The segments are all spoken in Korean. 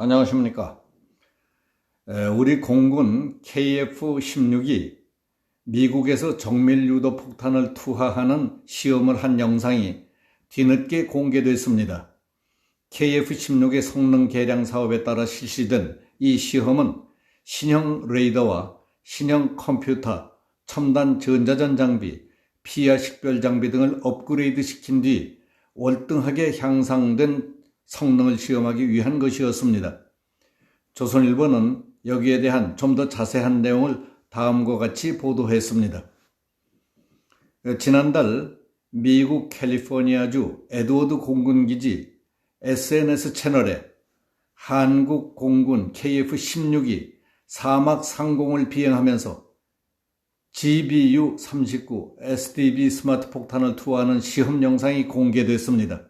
안녕하십니까. 우리 공군 KF-16이 미국에서 정밀유도 폭탄을 투하하는 시험을 한 영상이 뒤늦게 공개됐습니다. KF-16의 성능 개량 사업에 따라 실시된 이 시험은 신형 레이더와 신형 컴퓨터, 첨단 전자전 장비, 피하 식별 장비 등을 업그레이드 시킨 뒤 월등하게 향상된 성능을 시험하기 위한 것이었습니다. 조선일보는 여기에 대한 좀 더 자세한 내용을 다음과 같이 보도했습니다. 지난달 미국 캘리포니아주 에드워드 공군기지 SNS 채널에 한국 공군 KF-16이 사막 상공을 비행하면서 GBU-39 SDB 스마트 폭탄을 투하하는 시험 영상이 공개됐습니다.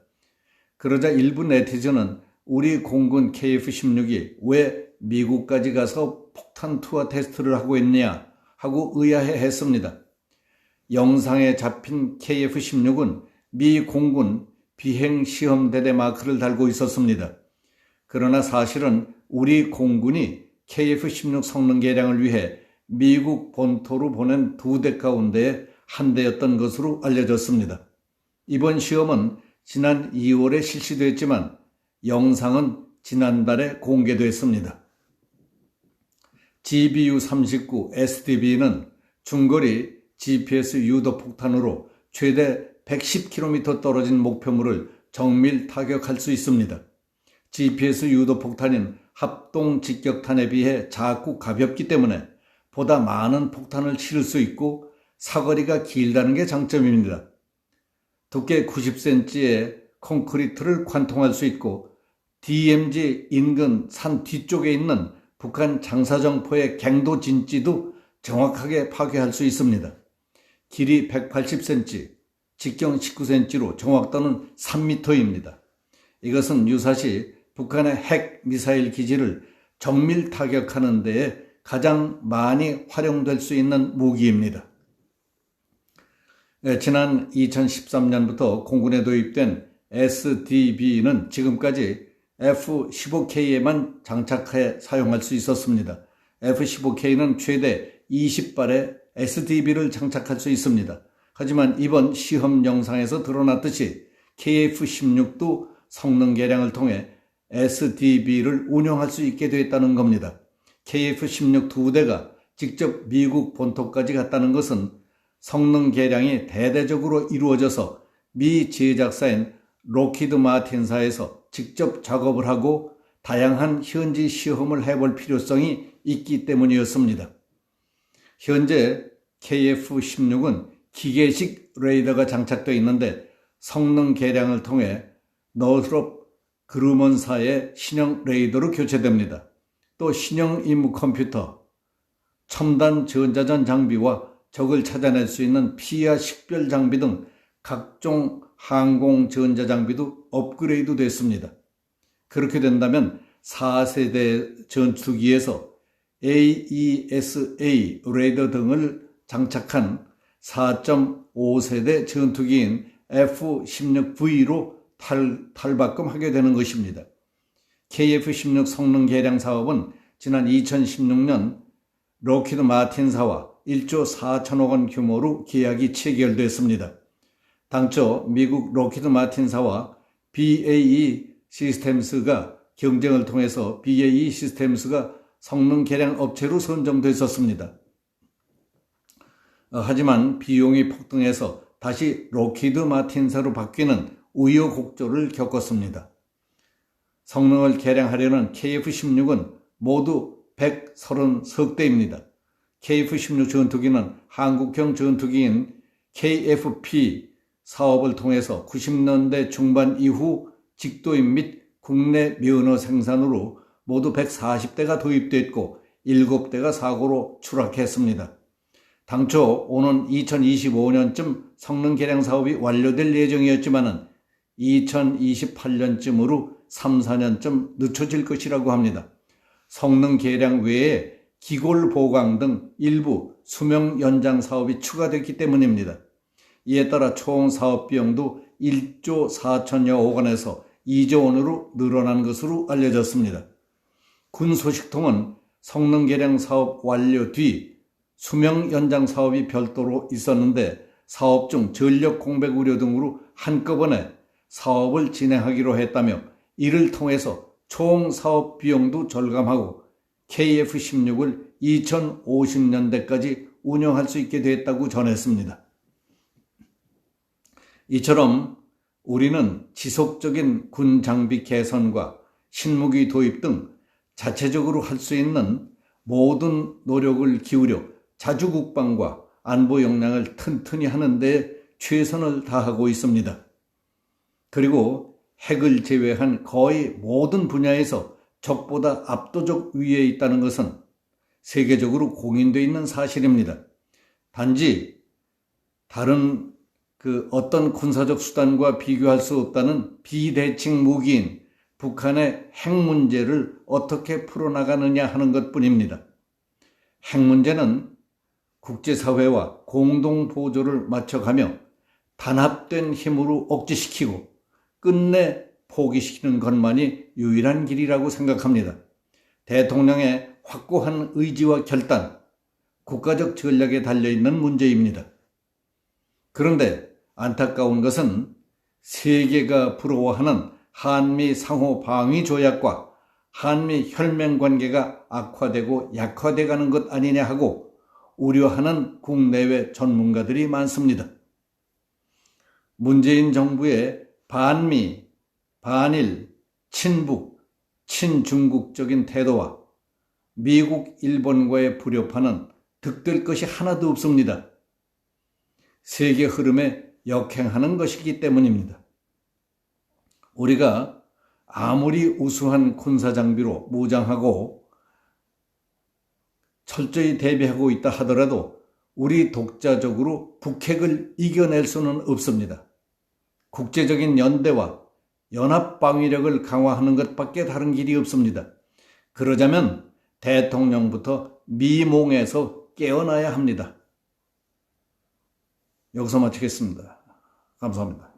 그러자 일부 네티즌은 우리 공군 KF-16이 왜 미국까지 가서 폭탄 투하 테스트를 하고 있냐 하고 의아해했습니다. 영상에 잡힌 KF-16은 미 공군 비행시험대대 마크를 달고 있었습니다. 그러나 사실은 우리 공군이 KF-16 성능 개량을 위해 미국 본토로 보낸 2대 가운데 한 대였던 것으로 알려졌습니다. 이번 시험은 지난 2월에 실시됐지만 영상은 지난달에 공개됐습니다. GBU-39 SDB는 중거리 GPS 유도 폭탄으로 최대 110km 떨어진 목표물을 정밀 타격할 수 있습니다. GPS 유도 폭탄인 합동 직격탄에 비해 작고 가볍기 때문에 보다 많은 폭탄을 실을 수 있고 사거리가 길다는 게 장점입니다. 두께 90cm의 콘크리트를 관통할 수 있고 DMZ 인근 산 뒤쪽에 있는 북한 장사정포의 갱도 진지도 정확하게 파괴할 수 있습니다. 길이 180cm, 직경 19cm로 정확도는 3m입니다. 이것은 유사시 북한의 핵 미사일 기지를 정밀 타격하는 데에 가장 많이 활용될 수 있는 무기입니다. 지난 2013년부터 공군에 도입된 SDB는 지금까지 F-15K에만 장착해 사용할 수 있었습니다. F-15K는 최대 20발의 SDB를 장착할 수 있습니다. 하지만 이번 시험 영상에서 드러났듯이 KF-16도 성능 개량을 통해 SDB를 운용할 수 있게 됐다는 겁니다. KF-16 2대가 직접 미국 본토까지 갔다는 것은 성능 개량이 대대적으로 이루어져서 미 제작사인 록히드 마틴사에서 직접 작업을 하고 다양한 현지 시험을 해볼 필요성이 있기 때문이었습니다. 현재 KF-16은 기계식 레이더가 장착되어 있는데 성능 개량을 통해 노스롭 그루먼사의 신형 레이더로 교체됩니다. 또 신형 임무 컴퓨터, 첨단 전자전 장비와 적을 찾아낼 수 있는 피하 식별 장비 등 각종 항공 전자 장비도 업그레이드 됐습니다. 그렇게 된다면 4세대 전투기에서 AESA 레이더 등을 장착한 4.5세대 전투기인 F-16V로 탈바꿈하게 되는 것입니다. KF-16 성능 개량 사업은 지난 2016년 록히드 마틴사와 1조 4천억 원 규모로 계약이 체결됐습니다. 당초 미국 록히드 마틴사와 BAE 시스템스가 경쟁을 통해서 BAE 시스템스가 성능 개량 업체로 선정됐었습니다. 하지만 비용이 폭등해서 다시 록히드 마틴사로 바뀌는 우여곡절을 겪었습니다. 성능을 개량하려는 KF-16은 모두 130석대입니다. KF-16 전투기는 한국형 전투기인 KFP 사업을 통해서 90년대 중반 이후 직도입 및 국내 면허 생산으로 모두 140대가 도입됐고 7대가 사고로 추락했습니다. 당초 오는 2025년쯤 성능 개량 사업이 완료될 예정이었지만 2028년쯤으로 3, 4년쯤 늦춰질 것이라고 합니다. 성능 개량 외에 기골 보강 등 일부 수명 연장 사업이 추가됐기 때문입니다. 이에 따라 총 사업 비용도 1조 4천여억 원에서 2조 원으로 늘어난 것으로 알려졌습니다. 군소식통은 성능 개량 사업 완료 뒤 수명 연장 사업이 별도로 있었는데 사업 중 전력 공백 우려 등으로 한꺼번에 사업을 진행하기로 했다며 이를 통해서 총 사업 비용도 절감하고 KF-16을 2050년대까지 운영할 수 있게 됐다고 전했습니다. 이처럼 우리는 지속적인 군 장비 개선과 신무기 도입 등 자체적으로 할 수 있는 모든 노력을 기울여 자주 국방과 안보 역량을 튼튼히 하는 데 최선을 다하고 있습니다. 그리고 핵을 제외한 거의 모든 분야에서 적보다 압도적 위에 있다는 것은 세계적으로 공인되어 있는 사실입니다. 단지 다른 어떤 군사적 수단과 비교할 수 없다는 비대칭 무기인 북한의 핵 문제를 어떻게 풀어나가느냐 하는 것뿐입니다. 핵 문제는 국제사회와 공동보조를 맞춰가며 단합된 힘으로 억제시키고 끝내 포기시키는 것만이 유일한 길이라고 생각합니다. 대통령의 확고한 의지와 결단, 국가적 전략에 달려있는 문제입니다. 그런데 안타까운 것은 세계가 부러워하는 한미 상호 방위 조약과 한미 혈맹 관계가 악화되고 약화돼 가는 것 아니냐 하고 우려하는 국내외 전문가들이 많습니다. 문재인 정부의 반미, 반일, 친북, 친중국적인 태도와 미국, 일본과의 불협화는 득될 것이 하나도 없습니다. 세계 흐름에 역행하는 것이기 때문입니다. 우리가 아무리 우수한 군사 장비로 무장하고 철저히 대비하고 있다 하더라도 우리 독자적으로 북핵을 이겨낼 수는 없습니다. 국제적인 연대와 연합 방위력을 강화하는 것밖에 다른 길이 없습니다. 그러자면 대통령부터 미몽에서 깨어나야 합니다. 여기서 마치겠습니다. 감사합니다.